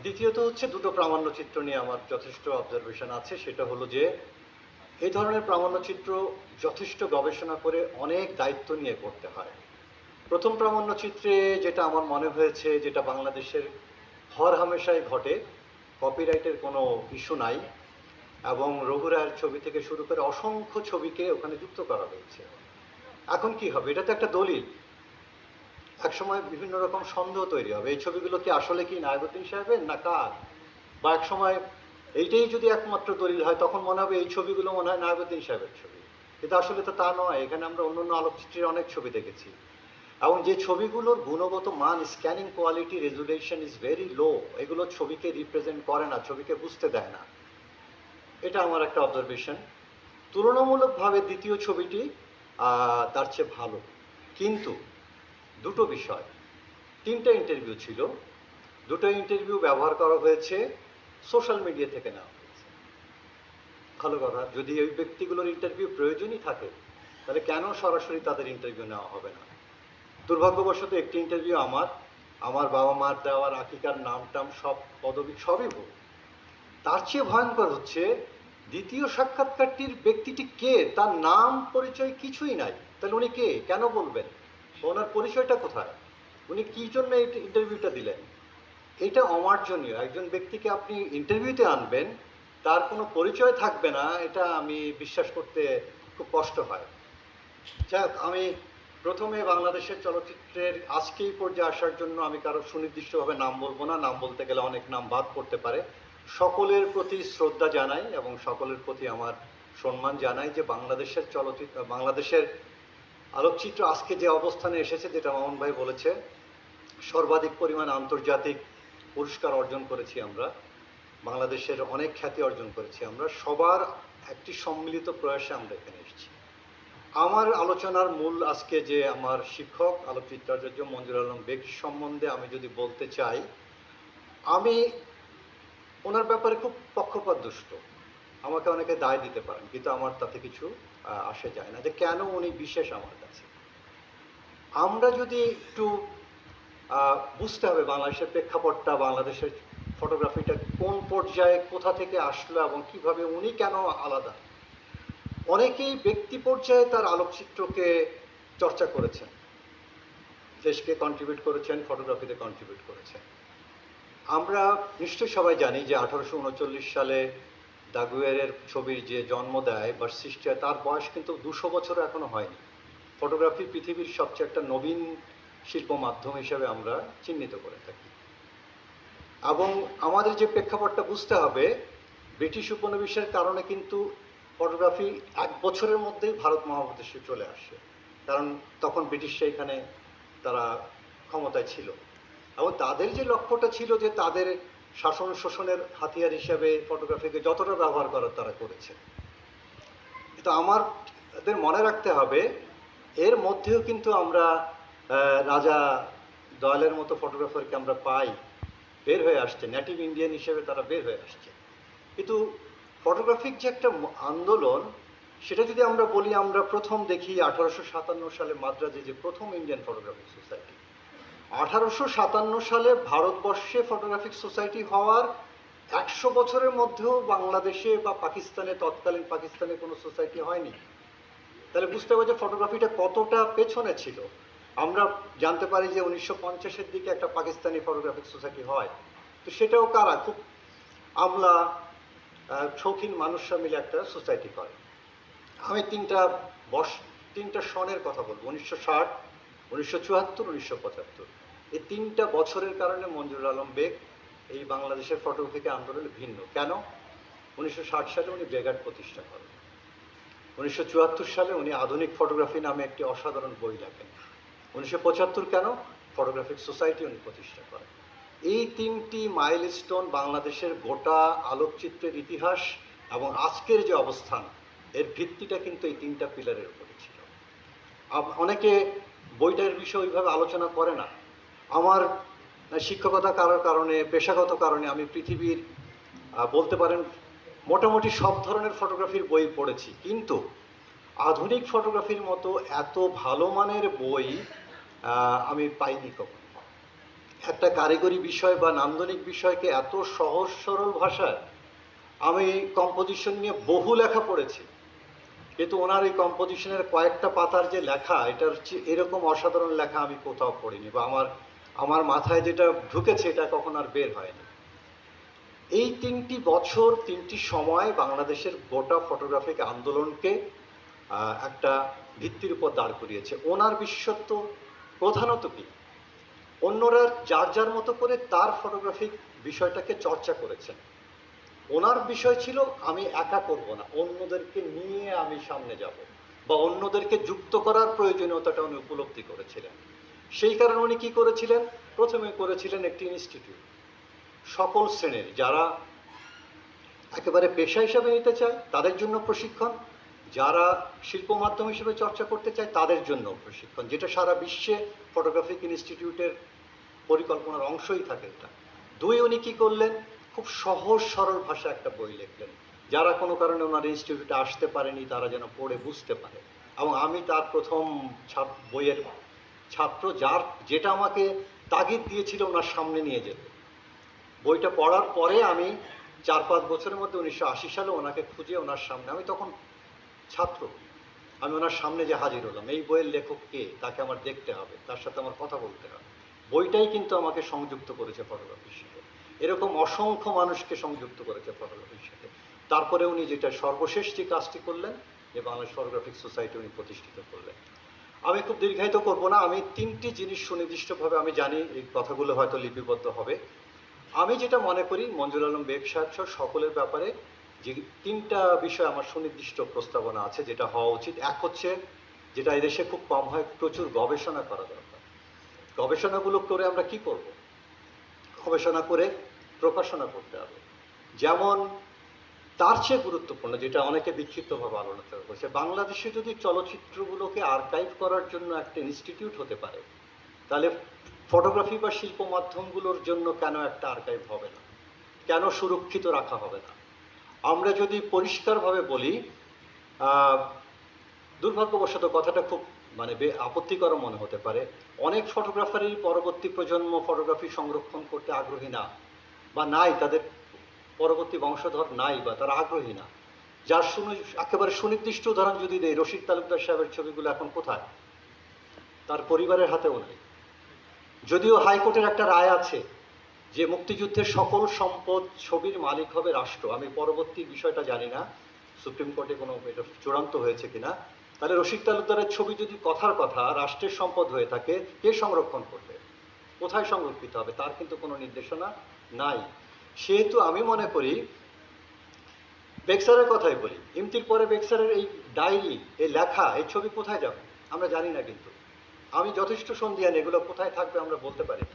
দ্বিতীয়ত হচ্ছে দুটো প্রামাণ্যচিত্র নিয়ে আমার যথেষ্ট অবজারভেশন আছে। সেটা হলো যে এই ধরনের প্রামাণ্যচিত্র যথেষ্ট গবেষণা করে অনেক দায়িত্ব নিয়ে করতে হয়। প্রথম প্রামাণ্যচিত্রে যেটা আমার মনে হয়েছে, যেটা বাংলাদেশের হরহামেশাই ঘটে, কপিরাইটের কোনো ইস্যু নাই এবং রঘু রায়ের ছবি থেকে শুরু করে অসংখ্য ছবিকে ওখানে যুক্ত করা হয়েছে। এখন কি হবে? এটা তো একটা দলিল। একসময় বিভিন্ন রকম সন্দেহ তৈরি হবে, এই ছবিগুলো কি আসলে কি নায়বুদ্দিন সাহেবের না কার, বা এক সময় এইটাই যদি একমাত্র দলিল হয় তখন মনে হবে এই ছবিগুলো মনে হয় নায়বুদ্দিন সাহেবের ছবি। কিন্তু আসলে তো তা নয়। এখানে আমরা অন্যান্য আলোকচিত্রের অনেক ছবি দেখেছি এবং যে ছবিগুলোর গুণগত মান, scanning quality, resolution is very low, এগুলো ছবিকে রিপ্রেজেন্ট করে না, ছবিকে বুঝতে দেয় না। এটা আমার একটা অবজারভেশন। তুলনামূলকভাবে দ্বিতীয় ছবিটি তার চেয়ে ভালো, কিন্তু দুটো বিষয়। তিনটা ইন্টারভিউ ছিল, দুটো ইন্টারভিউ ব্যবহার করা হয়েছে সোশ্যাল মিডিয়া থেকে নেওয়া হয়েছে। ভালো কথা, যদি ওই ব্যক্তিগুলোর ইন্টারভিউ প্রয়োজনই থাকে তাহলে কেন সরাসরি তাদের ইন্টারভিউ নেওয়া হবে না? দুর্ভাগ্যবশত একটি ইন্টারভিউ আমার বাবা মার দেওয়ার আকিকার নাম টাম সব পদবি সবই ভুল। তার চেয়ে ভয়ঙ্কর হচ্ছে দ্বিতীয় সাক্ষাৎকারটির ব্যক্তিটি কে, তার নাম পরিচয় কিছুই নাই। তাহলে উনি কে, কেন বলবেন? ওনার পরিচয়টা কোথায়? উনি কি জন্য এই ইন্টারভিউটা দিলেন? এটা অমার্জনীয়। একজন ব্যক্তিকে আপনি ইন্টারভিউতে আনবেন, তার কোনো পরিচয় থাকবে না, এটা আমি বিশ্বাস করতে খুব কষ্ট হয়। যাক, আমি প্রথমে বাংলাদেশের চলচ্চিত্রের আজকে এই পর্যায়ে আসার জন্য আমি কারো সুনির্দিষ্টভাবে নাম বলবো না, নাম বলতে গেলে অনেক নাম বাদ পড়তে পারে। সকলের প্রতি শ্রদ্ধা জানাই এবং সকলের প্রতি আমার সম্মান জানাই যে বাংলাদেশের আলোকচিত্র আজকে যে অবস্থানে এসেছে, যেটা মামুন ভাই বলেছে, সর্বাধিক পরিমাণ আন্তর্জাতিক পুরস্কার অর্জন করেছি আমরা, বাংলাদেশের অনেক খ্যাতি অর্জন করেছি আমরা, সবার একটি সম্মিলিত প্রয়াসে আমরা এখানে এসেছি। আমার আলোচনার মূল আজকে যে আমার শিক্ষক আলোকচিত্রাচার্য মঞ্জুর আলম বেগ সম্বন্ধে আমি যদি বলতে চাই, আমি ওনার ব্যাপারে খুব পক্ষপাতদুষ্ট। আমাকে অনেকে দায় দিতে পারেন, কিন্তু আমার তাতে কিছু আসে যায় না যে কেন উনি বিশেষ আমার কাছে। আমরা যদি একটু বুঝতে হবে বাংলাদেশের প্রেক্ষাপটটা, বাংলাদেশের ফটোগ্রাফিটা কোন পর্যায়ে কোথা থেকে আসলো এবং কিভাবে উনি কেন আলাদা। অনেকেই ব্যক্তি পর্যায়ে তার আলোকচিত্রকে চর্চা করেছেন, দেশকে কন্ট্রিবিউট করেছেন, ফটোগ্রাফিতে কন্ট্রিবিউট করেছেন। আমরা নিশ্চয়ই সবাই জানি যে 1839 সালে দাগুয়ারের ছবির যে জন্ম দেয় বা সৃষ্টি হয়, তার বয়স কিন্তু 200 বছরও এখনো হয়নি। ফটোগ্রাফি পৃথিবীর সবচেয়ে একটা নবীন শিল্প মাধ্যম হিসেবে আমরা চিহ্নিত করে থাকি। এবং আমাদের যে প্রেক্ষাপটটা বুঝতে হবে, ব্রিটিশ উপনিবেশের কারণে কিন্তু ফটোগ্রাফি 1 বছরের মধ্যেই ভারত মহাদেশে চলে আসে, কারণ তখন ব্রিটিশরা এখানে তারা ক্ষমতায় ছিল এবং তাদের যে লক্ষ্যটা ছিল যে তাদের শাসন শোষণের হাতিয়ার হিসাবে ফটোগ্রাফিকে যতটা ব্যবহার করার তারা করেছে। কিন্তু আমাদের মনে রাখতে হবে এর মধ্যেও কিন্তু আমরা রাজা দয়ালের মতো ফটোগ্রাফারকে আমরা পাই, বের হয়ে আসছে, নেটিভ ইন্ডিয়ান হিসেবে তারা বের হয়ে আসছে। কিন্তু ফটোগ্রাফিক যে একটা আন্দোলন, সেটা যদি আমরা বলি, আমরা প্রথম দেখি 1857 সালে মাদ্রাজে যে প্রথম ইন্ডিয়ান ফটোগ্রাফিক সোসাইটি। 1857 সালে ভারতবর্ষে ফটোগ্রাফিক সোসাইটি হওয়ার 100 বছরের মধ্যেও বাংলাদেশে বা পাকিস্তানে, তৎকালীন পাকিস্তানে কোনো সোসাইটি হয়নি। তাহলে বুঝতে হবে যে ফটোগ্রাফিটা কতটা পেছনে ছিল। আমরা জানতে পারি যে 1950-এর দিকে একটা পাকিস্তানি ফটোগ্রাফিক সোসাইটি হয়, তো সেটাও কারা, খুব আমলা শৌখিন মানুষরা মিলে একটা সোসাইটি করে। আমি তিনটা সনের কথা বলবো, 1960, 1974, 1975। এই 3টা বছরের কারণে মঞ্জুর আলম বেগ এই বাংলাদেশের ফটোগ্রাফিক আন্দোলনে ভিন্ন। কেন? 1960 সালে উনি ব্রেগাড প্রতিষ্ঠা করেন। 1974 সালে উনি আধুনিক ফটোগ্রাফি নামে একটি অসাধারণ বই লেখেন। 1975 কেন? ফটোগ্রাফিক সোসাইটি উনি প্রতিষ্ঠা করেন। এই 3টি মাইলস্টোন বাংলাদেশের গোটা আলোকচিত্রের ইতিহাস এবং আজকের যে অবস্থান, এর ভিত্তিটা কিন্তু এই 3টা পিলারের উপরে ছিল। অনেকে বইটার বিষয়ে ওইভাবে আলোচনা করে না। আমার শিক্ষকতা করার কারণে, পেশাগত কারণে আমি পৃথিবীর বলতে পারেন মোটামুটি সব ধরনের ফটোগ্রাফির বই পড়েছি, কিন্তু আধুনিক ফটোগ্রাফির মতো এত ভালো মানের বই আমি পাইনি কখনো। একটা কারিগরি বিষয় বা নান্দনিক বিষয়কে এত সহজ সরল ভাষায়, আমি কম্পোজিশন নিয়ে বহু লেখা পড়েছি, কিন্তু ওনার এই কম্পোজিশনের কয়েকটা পাতার যে লেখা, এটার এরকম অসাধারণ লেখা আমি কোথাও পড়িনি, বা আমার আমার মাথায় যেটা ঢুকেছে এটা কখন আর বের হয়নি। এই 3টি বছর 3টি সময় বাংলাদেশের গোটা ফটোগ্রাফিক আন্দোলনকে একটা ভিত্তির উপর দাঁড় করিয়েছে। ওনার বিশেষত্ব প্রধানত কি, অন্যরা যার যার মতো করে তার ফটোগ্রাফিক বিষয়টাকে চর্চা করেছেন। ওনার বিষয় ছিল আমি একা করব না, অন্যদেরকে নিয়ে আমি সামনে যাব, বা অন্যদেরকে যুক্ত করার প্রয়োজনীয়তাটা উনি উপলব্ধি করেছিলেন। সেই কারণে উনি কি করেছিলেন, প্রথমে করেছিলেন একটি ইনস্টিটিউট, সকল শ্রেণীর যারা একেবারে পেশা হিসাবে নিতে চায় তাদের জন্য প্রশিক্ষণ, যারা শিল্প মাধ্যম হিসেবে চর্চা করতে চায় তাদের জন্য প্রশিক্ষণ, যেটা সারা বিশ্বে ফটোগ্রাফিক ইনস্টিটিউটের পরিকল্পনার অংশই থাকে এটা। দুই, উনি কি করলেন, খুব সহজ সরল ভাষা একটা বই লিখলেন, যারা কোনো কারণে ওনার ইনস্টিটিউটে আসতে পারেনি তারা যেন পড়ে বুঝতে পারে। এবং আমি তার প্রথম বইয়ের ছাত্র, যেটা আমাকে তাগিদ দিয়েছিল ওনার সামনে নিয়ে যেতে। বইটা পড়ার পরে আমি 4-5 বছরের মধ্যে 1980 সালে ওনাকে খুঁজে ওনার সামনে, আমি তখন ছাত্র, আমি ওনার সামনে যে হাজির হলাম, এই বইয়ের লেখক কে তাকে আমার দেখতে হবে, তার সাথে আমার কথা বলতে হবে। বইটাই কিন্তু আমাকে সংযুক্ত করেছে ফটোগ্রাফির সাথে, এরকম অসংখ্য মানুষকে সংযুক্ত করেছে ফটোগ্রাফির সাথে। তারপরে উনি যেটা সর্বশেষ যে কাজটি করলেন, যে বাংলাদেশ ফটোগ্রাফিক সোসাইটি উনি প্রতিষ্ঠিত করলেন। আমি খুব দীর্ঘায়িত করব না, আমি 3টি জিনিস সুনির্দিষ্টভাবে আমি জানি, এই কথাগুলো হয়তো লিপিবদ্ধ হবে। আমি যেটা মনে করি মঞ্জুর আলম বেগ সাহেব সহ সকলের ব্যাপারে যে 3টা বিষয় আমার সুনির্দিষ্ট প্রস্তাবনা আছে যেটা হওয়া উচিত। এক হচ্ছে, যেটা এদেশে খুব কম হয়, প্রচুর গবেষণা করা দরকার। গবেষণাগুলো করে আমরা কি করব, গবেষণা করে প্রকাশনা করতে হবে। যেমন তার চেয়ে গুরুত্বপূর্ণ, যেটা অনেকে বিক্ষিপ্তভাবে আলোচনা করছে, বাংলাদেশে যদি চলচ্চিত্রগুলোকে আর্কাইভ করার জন্য একটা ইনস্টিটিউট হতে পারে, তাহলে ফটোগ্রাফি বা শিল্প মাধ্যমগুলোর জন্য কেন একটা আর্কাইভ হবে না, কেন সুরক্ষিত রাখা হবে না? আমরা যদি পরিষ্কারভাবে বলি, দুর্ভাগ্যবশত কথাটা খুব মানে আপত্তিকর মনে হতে পারে, অনেক ফটোগ্রাফারই পরবর্তী প্রজন্ম ফটোগ্রাফি সংরক্ষণ করতে আগ্রহী না, বা নাই, তাদের পরবর্তী বংশধর নাই, বা তারা আগ্রহী না। যার একেবারে সুনির্দিষ্ট উদাহরণ যদি দেয়, রশিদ তালুকদার সাহেবের ছবিগুলো এখন কোথায়? তার পরিবারের হাতেও নেই। যদিও হাইকোর্টের একটা রায় আছে যে মুক্তিযুদ্ধের সকল সম্পদ ছবির মালিক হবে রাষ্ট্র। আমি পরবর্তী বিষয়টা জানি না সুপ্রিম কোর্টে কোনো এটা চূড়ান্ত হয়েছে কিনা। তাহলে রশিদ তালুকদারের ছবি যদি কথার কথা রাষ্ট্রের সম্পদ হয়ে থাকে, কে সংরক্ষণ করবে, কোথায় সংরক্ষিত হবে, তার কিন্তু কোনো নির্দেশনা নাই। সেহেতু আমি মনে করি, বেক্সারের কথাই বলি, ইমতির পরে বেক্সারের এই ডায়েরি, এই লেখা, এই ছবি কোথায় যাবে আমরা জানি না, কিন্তু আমি যথেষ্ট সন্দিহান এগুলো কোথায় থাকবে আমরা বলতে পারি না।